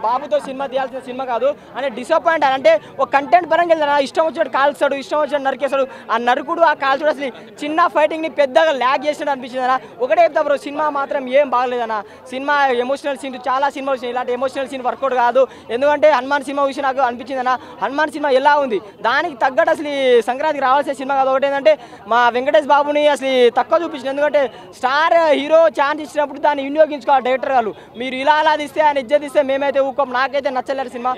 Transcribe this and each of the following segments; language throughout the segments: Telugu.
బాబుతో సినిమా తీయాల్సిన సినిమా కాదు అని డిసప్పాయింట్. అంటే ఒక కంటెంట్ పరంగా వెళ్తాను, ఇష్టం వచ్చినట్టు కాల్స్తాడు, ఇష్టం వచ్చినట్టు నరికేస్తాడు. ఆ నరుకుడు ఆ కాల్చుడు అసలు చిన్న ఫైటింగ్ని పెద్దగా ల్యాగ్ చేసినట్టు అనిపించింది అన్న. ఒకటే చెప్తా బ్రో, సినిమా మాత్రం ఏం బాగలేదన్న. సినిమా ఎమోషనల్ సీన్ చాలా సినిమా వచ్చినాయి, ఇలాంటి ఎమోషనల్ సీన్ వర్కౌట్ కాదు. ఎందుకంటే హనుమాన్ సినిమా చూసి నాకు అనిపించింది అన్న, హనుమాన్ సినిమా ఎలా ఉంది దానికి తగ్గట్టు అసలు సంక్రాంతికి రావాల్సిన సినిమా కాదు. ఒకటి ఏంటంటే మా వెంకటేష్ బాబుని అసలు తక్కువ చూపించింది. ఎందుకంటే స్టార్ హీరో ఛాన్స్ ఇచ్చినప్పుడు దాన్ని వినియోగించుకోవాలి డైరెక్టర్ వాళ్ళు. మీరు ఇలా అలా తీస్తే ఆయన ఇజ్జత్ ఇస్తే మేమైతే ఊకోం. నాకైతే నచ్చలేదు సినిమా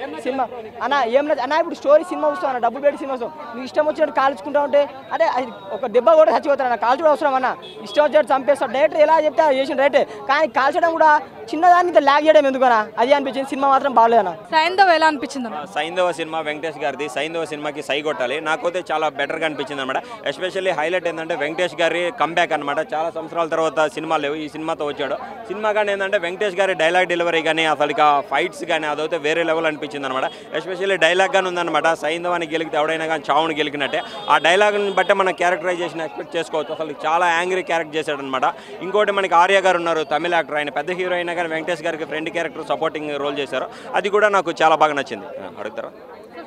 అన్న. ఏం అన్న ఇప్పుడు స్టోరీ సినిమా వస్తాం అన్న, డబ్బులు పెట్టి సినిమా వస్తాం, మీకు ఇష్టం వచ్చినట్టు కాల్చుకుంటా ఉంటే అదే ఒక దెబ్బ కూడా చచ్చిపోతారు అన్న. కాల్చడం అవసరం అన్న, ఇష్టం వచ్చినట్టు చంపేస్తాడు డైరెక్టర్. ఎలా చెప్తే చేసిన రైటే, కానీ కాల్చడం కూడా చిన్నదానికి ల్యాగ్ చేయడం ఎందుకన్నా అది అనిపించింది. సినిమా మాత్రం బాగలేదన్న. సైంధవ్ ఎలా అనిపించింది? సైంధవ సినిమా వెంకటేష్ గారిది. సైంధవ సినిమాకి సై కొట్టాలి. నాకైతే చాలా బెటర్గా అనిపించింది అనమాట. ఎస్పెషల్లీ హైలైట్ ఏంటంటే వెంకటేష్ గారి కంబ్యాక్ అనమాట. చాలా సంవత్సరాల తర్వాత సినిమా లేవు, ఈ సినిమాతో వచ్చాడు. సినిమా కానీ ఏంటంటే వెంకటేష్ గారి డైలాగ్ డెలివరీ కానీ అసలు ఇక ఫైట్స్ కానీ అదైతే వేరే లెవెల్ అనిపించింది అనమాట. ఎస్పెషల్లీ డైలాగ్ కానీ ఉందన్నమాట. సైంధవాన్ని గెలికితే ఎవడైనా కానీ చావుని గెలికినట్టే. ఆ డైలాగ్ని బట్టే మనం క్యారెక్టరైజేషన్ ఎక్స్పెక్ట్ చేసుకోవచ్చు. అసలు చాలా యాంగ్రీ క్యారెక్టర్ చేశాడనమాట. ఇంకోటి మనకి ఆర్య గారు ఉన్నారు, తమిళ యాక్టర్. ఆయన పెద్ద హీరో అయినా కానీ వెంకటేష్ గారికి ఫ్రెండ్ క్యారెక్టర్ సపోర్టింగ్ రోల్ చేశారు. అది కూడా నాకు చాలా బాగా నచ్చింది. అడుగుతారా?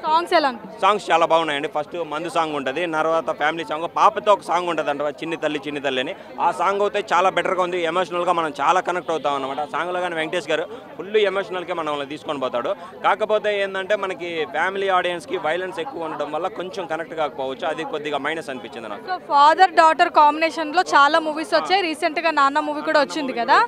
సాంగ్స్ ఎలా? సాంగ్స్ చాలా బాగున్నాయండి. ఫస్ట్ మందు సాంగ్ ఉంటుంది, తర్వాత ఫ్యామిలీ సాంగ్, పాపతో ఒక సాంగ్ ఉంటుంది అంట, చిన్ని తల్లి అని. ఆ సాంగ్ అయితే చాలా బెటర్గా ఉంది. ఎమోషనల్గా మనం చాలా కనెక్ట్ అవుతాం అనమాట. ఆ సాంగ్లో కానీ వెంకటేష్ గారు ఫుల్ ఎమోషనల్గా మనల్ని తీసుకొని పోతాడు. కాకపోతే ఏంటంటే మనకి ఫ్యామిలీ ఆడియన్స్కి వైలెన్స్ ఎక్కువ ఉండడం వల్ల కొంచెం కనెక్ట్ కాకపోవచ్చు. అది కొద్దిగా మైనస్ అనిపించింది నాకు. ఫాదర్ డాటర్ కాంబినేషన్లో చాలా మూవీస్ వచ్చాయి. రీసెంట్గా నాన్న మూవీ కూడా వచ్చింది కదా,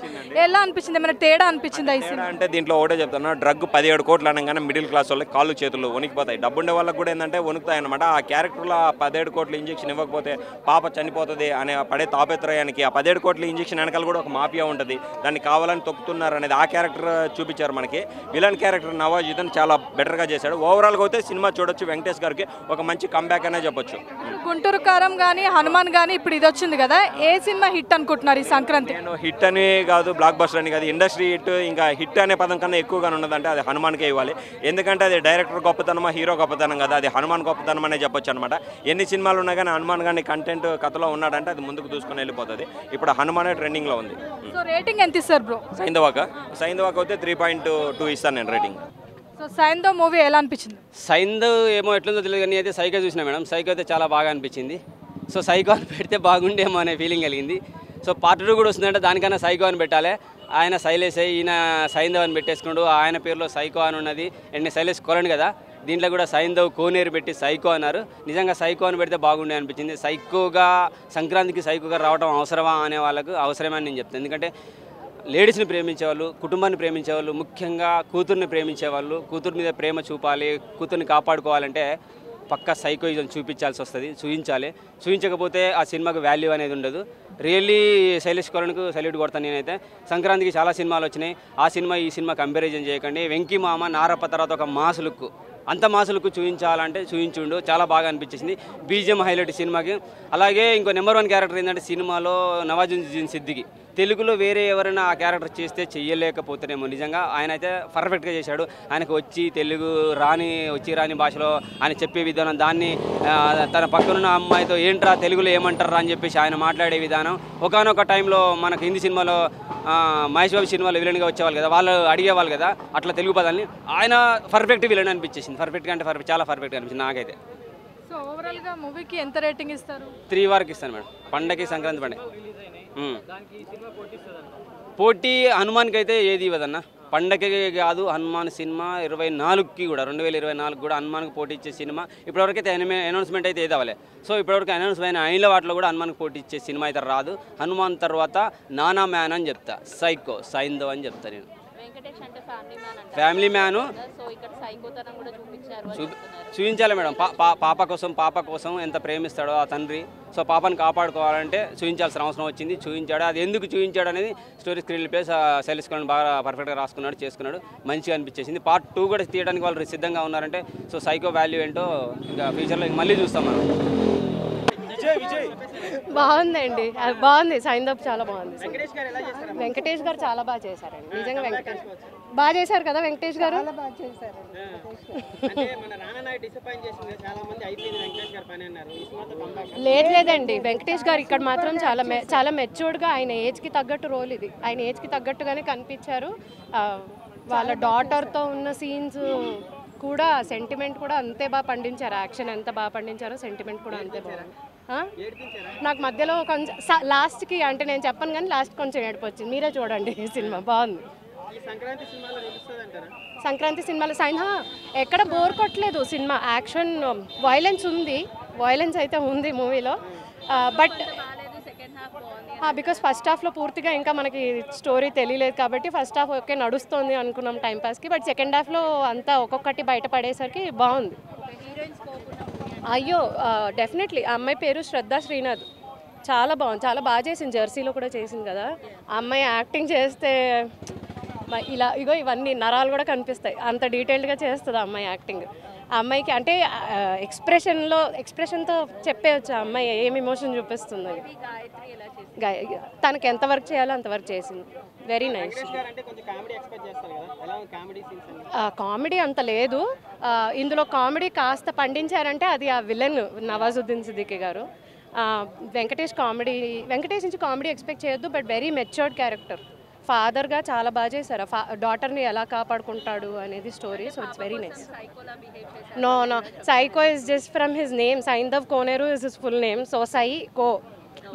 ఎలా అనిపించింది? ఏమైనా తేడా అనిపించింది అంటే దీంట్లో ఒకటే చెప్తున్నా, డ్రగ్ 17 కోట్లు అనగానే మిడిల్ క్లాస్ వాళ్ళకి కాళ్ళు చేతులు వణికిపోతాయి. డబ్బు ఉండే వాళ్ళకి కూడా ఏంటంటే వణుకుతాయి అనమాట. ఆ క్యారెక్టర్లో 17 కోట్ల ఇంజెక్షన్ ఇవ్వకపోతే పాప చనిపోతుంది అనే పడే తాపత్రయానికి ఆ 17 కోట్ల ఇంజెక్షన్ వెనకాల కూడా ఒక మాఫియా ఉంటుంది, దాన్ని కావాలని తొక్కుతున్నారు అనేది ఆ క్యారెక్టర్ చూపించారు మనకి. విలన్ క్యారెక్టర్ నవాజుద్దీన్ చాలా బెటర్గా చేశాడు. ఓవరాల్గా అయితే సినిమా చూడొచ్చు. వెంకటేష్ గారికి ఒక మంచి కంబ్యాక్ అనే చెప్పొచ్చు. గుంటూరు కారం కానీ హనుమాన్ కానీ ఇప్పుడు ఇది వచ్చింది కదా, ఏ సినిమా హిట్ అనుకుంటున్నారు ఈ సంక్రాంతి? నేను హిట్ అని కాదు, బ్లాక్ బస్టర్ అని కాదు, ఇండస్ట్రీ హిట్. ఇంకా హిట్ అనే పదం కన్నా ఎక్కువగా ఉన్నదంటే అది హనుమాన్కే ఇవ్వాలి. ఎందుకంటే అది డైరెక్టర్ గొప్పతనమా హీరో గొప్పతనం కదా, అది హనుమాన్ గొప్పతనం అనే చెప్పొచ్చు అనమాట. ఎన్ని సినిమాలు ఉన్నా కానీ హనుమాన్ కానీ కంటెంట్ కథలో ఉన్నాడంటే అది ముందుకు దూసుకొని వెళ్ళిపోతుంది. ఇప్పుడు హనుమానే ట్రెండింగ్లో ఉంది. సో రేటింగ్ ఎంత ఇస్తారు బ్రో? సైంధవాకి అయితే 3.2 ఇస్తాను నేను రేటింగ్. సో సైంధవ్ మూవీ ఎలా అనిపించింది? సైంధవ్ ఏమో ఎట్లుందో తెలియదు కానీ అయితే సైకో చూసినా మేడం. సైకో అయితే చాలా బాగా అనిపించింది. సో సైకో అని పెడితే బాగుండేమో అనే ఫీలింగ్ కలిగింది. సో పార్ట్ 2 కూడా వస్తుందంటే దానికన్నా సైకో అని పెట్టాలి. ఆయన శైలేష్ ఈయన సైంధవ్ అని పెట్టేసుకున్నాడు. ఆయన పేరులో సైకో అని ఉన్నది. అండ్ శైలేష్ కొరండి కదా, దీంట్లో కూడా సైంధవ్ కోనేరు పెట్టి సైకో అన్నారు. నిజంగా సైకో అని పెడితే బాగుండే అనిపించింది. సైకోగా సంక్రాంతికి సైకోగా రావడం అవసరమా అనే వాళ్ళకు అవసరమే అని నేను చెప్తాను. ఎందుకంటే లేడీస్ని ప్రేమించేవాళ్ళు, కుటుంబాన్ని ప్రేమించేవాళ్ళు, ముఖ్యంగా కూతుర్ని ప్రేమించేవాళ్ళు, కూతురు మీద ప్రేమ చూపాలి, కూతుర్ని కాపాడుకోవాలంటే పక్కా సైకోయిజం చూపించాల్సి వస్తుంది, చూపించకపోతే ఆ సినిమాకు వాల్యూ అనేది ఉండదు. రియల్లీ శైలేష్ కొరణ్కు సల్యూట్ కొడతాను నేనైతే. సంక్రాంతికి చాలా సినిమాలు వచ్చినాయి, ఆ సినిమా ఈ సినిమా కంపారిజన్ చేయకండి. వెంకీ మామ నారప్ప తర్వాత ఒక మాస్ లుక్, అంత మాసులకు చూపించాలంటే చూపించుండు. చాలా బాగా అనిపించేసింది. బీజిఎం హైలైట్ సినిమాకి. అలాగే ఇంకో నెంబర్ 1 క్యారెక్టర్ ఏంటంటే సినిమాలో నవాజుద్దీన్ సిద్దికి. తెలుగులో వేరే ఎవరైనా ఆ క్యారెక్టర్ చేస్తే చెయ్యలేకపోతేనేమో. నిజంగా ఆయన అయితే పర్ఫెక్ట్గా చేశాడు. ఆయనకు తెలుగు రాని భాషలో ఆయన చెప్పే విధానం, దాన్ని తన పక్కనున్న అమ్మాయితో ఏంట్రా తెలుగులో ఏమంటారా అని చెప్పేసి ఆయన మాట్లాడే విధానం. ఒకానొక టైంలో మనకు హిందీ సినిమాలో మహేష్ బాబు సినిమాలో విలన్గా వచ్చేవాళ్ళు కదా, వాళ్ళు అడిగేవాళ్ళు కదా అట్లా తెలుగు పదాలని. ఆయన పర్ఫెక్ట్ విలన్ అనిపించేసింది. పర్ఫెక్ట్గా అంటే చాలా పర్ఫెక్ట్గా అనిపించింది నాకైతే. సో ఓవరాల్గా మూవీకి ఎంత రేటింగ్ ఇస్తారు? 3 వరకు ఇస్తాను మేడం. పండగకి, సంక్రాంతి పండుగ పోటీ హనుమాన్కి అయితే ఏది ఇవ్వదన్న. పండగకి కాదు, హనుమాన్ సినిమా 24కి కూడా 2024 కూడా హనుమాన్కి పోటీ ఇచ్చే సినిమా ఇప్పటివరకైతే అనౌన్స్మెంట్ అయితే ఏది అవ్వలేదు. సో ఇప్పటివరకు అనౌన్స్ అయిన వాటిలో కూడా హనుమాన్కి పోటీ ఇచ్చే సినిమా అయితే రాదు. హనుమాన్ తర్వాత నానా మ్యాన్ అని చెప్తా, సైకో సైంధవ్ అని చెప్తా నేను. ఫ్యామిలీ మ్యాను చూపించాలి మేడం. పాప కోసం ఎంత ప్రేమిస్తాడో ఆ తండ్రి. సో పాపను కాపాడుకోవాలంటే చూపించాల్సిన అవసరం వచ్చింది, చూపించాడు. అది ఎందుకు చూపించాడు అనేది స్టోరీ స్క్రీన్ ప్లేస్ శైలేష్ కొరణ్ బాగా పర్ఫెక్ట్గా రాసుకున్నాడు, చేసుకున్నాడు, మంచిగా అనిపించేసింది. పార్ట్ 2 కూడా తీయడానికి వాళ్ళు సిద్ధంగా ఉన్నారంటే సో సైకో వాల్యూ ఏంటో ఇంకా ఫ్యూచర్లో మళ్ళీ చూస్తాం మనం. బాగుందండి, బాగుంది. సైంధవ్ చాలా బాగుంది. వెంకటేష్ గారు చాలా బాగా చేశారండి. నిజంగా వెంకటేష్ బాగా చేశారు కదా, వెంకటేష్ గారు లేదండి. వెంకటేష్ గారు ఇక్కడ మాత్రం చాలా మెచ్యూర్డ్గా ఆయన ఏజ్కి తగ్గట్టు రోల్ ఇది. ఆయన ఏజ్కి తగ్గట్టుగానే కనిపించారు. వాళ్ళ డాటర్తో ఉన్న సీన్స్ కూడా సెంటిమెంట్ కూడా అంతే బాగా పండించారు. యాక్షన్ ఎంత బాగా పండించారో సెంటిమెంట్ కూడా అంతే బాగుంది. నాకు మధ్యలో కొంచెం లాస్ట్కి అంటే నేను చెప్పను కానీ లాస్ట్ కొంచెం ఏడుపు వచ్చింది. మీరే చూడండి సినిమా బాగుంది. సంక్రాంతి సినిమాలో ఎక్కడ బోర్ కొట్టలేదు సినిమా. యాక్షన్ వైలెన్స్ ఉంది, వైలెన్స్ అయితే ఉంది మూవీలో. బట్ బికాస్ ఫస్ట్ హాఫ్లో పూర్తిగా ఇంకా మనకి స్టోరీ తెలియలేదు కాబట్టి ఫస్ట్ హాఫ్ ఓకే నడుస్తుంది అనుకున్నాం టైంపాస్కి. బట్ సెకండ్ హాఫ్లో అంతా ఒక్కొక్కటి బయటపడేసరికి బాగుంది. అయ్యో డెఫినెట్లీ. ఆ అమ్మాయి పేరు శ్రద్ధా శ్రీనాథ్. చాలా బాగుంది, చాలా బాగా చేసింది. జెర్సీలో కూడా చేసింది కదా. ఆ అమ్మాయి యాక్టింగ్ చేస్తే ఇలా ఇవన్నీ నరాలు కూడా కనిపిస్తాయి, అంత డీటెయిల్డ్గా చేస్తుంది ఆ అమ్మాయి యాక్టింగ్. ఆ అమ్మాయికి అంటే ఎక్స్ప్రెషన్తో చెప్పేయచ్చు ఆ అమ్మాయి ఏం ఎమోషన్ చూపిస్తుంది. తనకి ఎంత వర్క్ చేయాలో అంత వర్క్ చేసింది. Very nice. కామెడీ అంత లేదు ఇందులో. కామెడీ కాస్త పండించారంటే అది ఆ విలన్ నవాజుద్దీన్ సిద్దికీ గారు. వెంకటేష్ నుంచి కామెడీ ఎక్స్పెక్ట్ చేయొద్దు. But very matured character. ఫాదర్గా చాలా బాగా చేశారు. డాటర్ని ఎలా కాపాడుకుంటాడు అనేది story. So it's very nice. No psycho is just from his name. Saindhav Koneru is his full name. So psycho.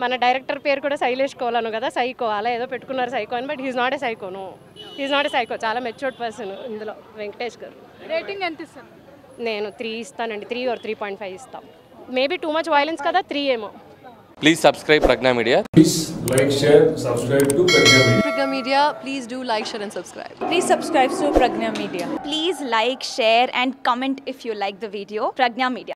మన డైరెక్టర్ పేరు కూడా శైలేష్ కోలను కదా, సైకో అలా ఏదో పెట్టుకున్నారు సైకో అని. But he's not a psycho. He's not a psycho. చాలా మెచ్యూర్డ్ పర్సన్ ఇందులో వెంకటేష్ గారు. రేటింగ్ ఎంత ఇస్తారు? నేను 3 ఇస్తానండి. 3 or 3.5 ఇస్తాం. మేబీ టూ మచ్ వైలెన్స్ కదా, 3 ఏమో. Please subscribe Pragna Media. Please like, share, subscribe to Pragna Media. Pragna Media, please do like, share and subscribe. Please subscribe to Pragna Media. Please like, share and comment if you like the video. Pragna Media.